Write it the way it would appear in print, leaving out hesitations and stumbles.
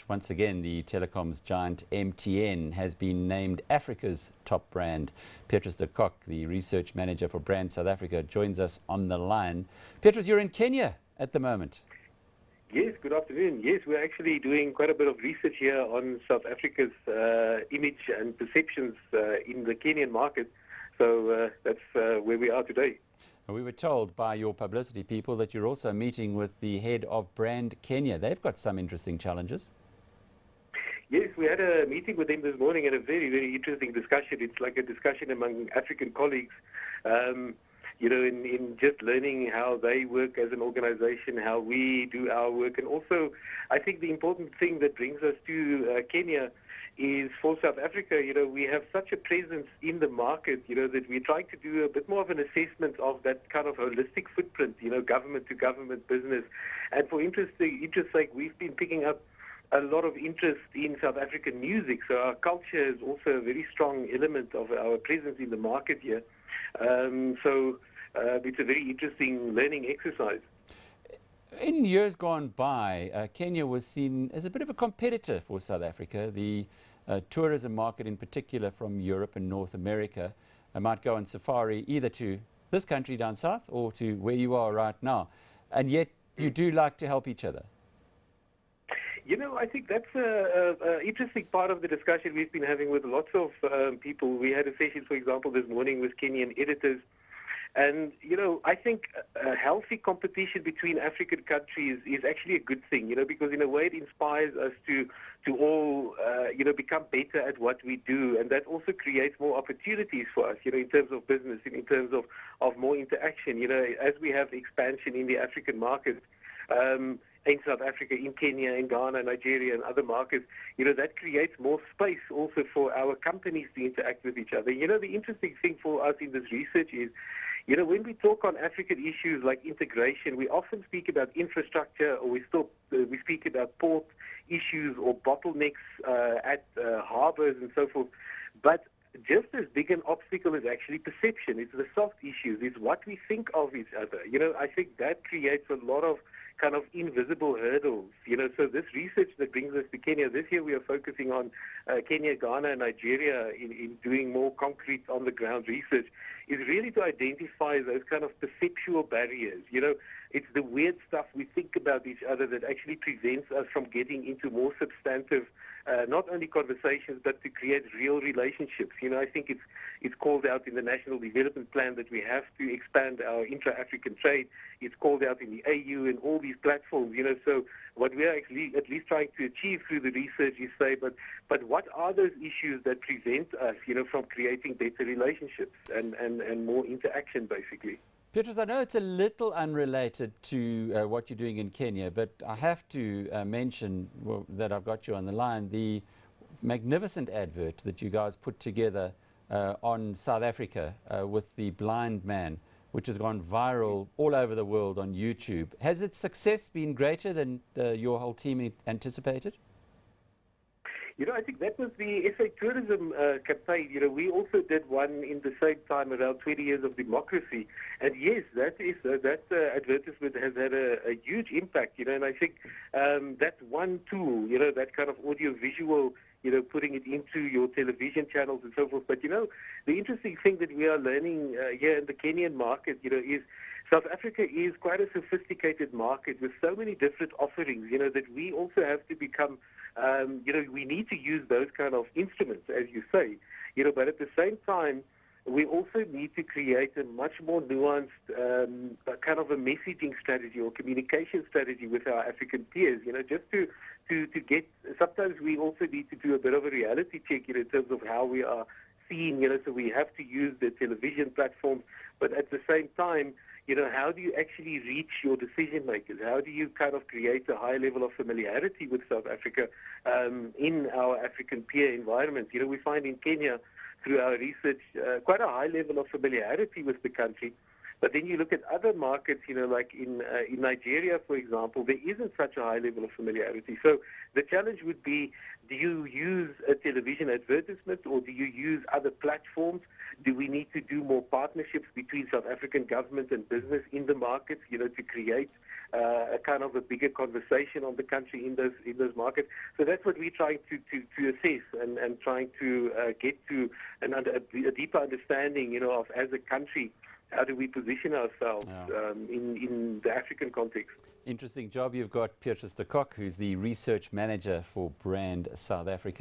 Once again, the telecoms giant MTN has been named Africa's top brand. Petrus de Kock, the research manager for Brand South Africa, joins us on the line. Petrus, you're in Kenya at the moment. Yes, good afternoon. Yes, we're actually doing quite a bit of research here on South Africa's image and perceptions in the Kenyan market. So that's where we are today. We were told by your publicity people that you're also meeting with the head of Brand Kenya. They've got some interesting challenges. Yes, we had a meeting with them this morning and a very, very interesting discussion. It's like a discussion among African colleagues, you know, in just learning how they work as an organization, how we do our work. And also, I think the important thing that brings us to Kenya is for South Africa, you know, we have such a presence in the market, you know, that we're trying to do a bit more of an assessment of that kind of holistic footprint, you know, government to government business. And for interest's sake, we've been picking up a lot of interest in South African music. So our culture is also a very strong element of our presence in the market here. So it's a very interesting learning exercise. In years gone by, Kenya was seen as a bit of a competitor for South Africa. The tourism market in particular from Europe and North America might go on safari either to this country down south or to where you are right now. And yet you do like to help each other. You know, I think that's an interesting part of the discussion we've been having with lots of people. We had a session, for example, this morning with Kenyan editors. And, you know, I think a healthy competition between African countries is actually a good thing, you know, because in a way it inspires us to all, you know, become better at what we do. And that also creates more opportunities for us, you know, in terms of business, in terms of more interaction, you know, as we have expansion in the African market. In South Africa, in Kenya, in Ghana, Nigeria, and other markets, you know, that creates more space also for our companies to interact with each other. You know, the interesting thing for us in this research is, you know, when we talk on African issues like integration, we often speak about infrastructure, or we speak about port issues or bottlenecks at harbors and so forth. But just as big an obstacle is actually perception. It's the soft issues. It's what we think of each other. You know, I think that creates a lot of kind of invisible hurdles. You know, so this research that brings us to Kenya, this year we are focusing on Kenya, Ghana, and Nigeria in doing more concrete on-the-ground research, is really to identify those kind of perceptual barriers. You know, it's the weird stuff we think about each other that actually prevents us from getting into more substantive, not only conversations, but to create real relationships. You know, I think it's called out in the National Development Plan that we have to expand our intra-African trade. It's called out in the AU and all these platforms. You know, so what we are actually at least trying to achieve through the research is say, but what are those issues that prevent us, you know, from creating better relationships and more interaction, basically. Petrus, I know it's a little unrelated to what you're doing in Kenya, but I have to mention that I've got you on the line, the magnificent advert that you guys put together on South Africa with the blind man, which has gone viral all over the world on YouTube. Has its success been greater than your whole team anticipated? You know, I think that was the SA Tourism campaign. You know, we also did one in the same time around 20 years of democracy. And yes, that advertisement has had a huge impact, you know, and I think that's one tool, you know, that kind of audio-visual, you know, putting it into your television channels and so forth. But, you know, the interesting thing that we are learning here in the Kenyan market, you know, is South Africa is quite a sophisticated market with so many different offerings, you know, that we also have to become, you know, we need to use those kind of instruments, as you say, you know, but at the same time, we also need to create a much more nuanced kind of a messaging strategy or communication strategy with our African peers, you know, just to get, sometimes we also need to do a bit of a reality check, you know, in terms of how we are seen, you know, so we have to use the television platforms, but at the same time, you know, how do you actually reach your decision makers? How do you kind of create a high level of familiarity with South Africa in our African peer environment? You know, we find in Kenya, through our research, quite a high level of familiarity with the country. But then you look at other markets, like in Nigeria, for example, there isn't such a high level of familiarity. So the challenge would be, do you use a television advertisement or do you use other platforms? Do we need to do more partnerships between South African government and business in the markets, to create a kind of a bigger conversation on the country in those markets? So that's what we're trying to assess and trying to get to a deeper understanding, of as a country, how do we position ourselves in the African context. Interesting job you've got, Petrus de Kock, who's the research manager for Brand South Africa.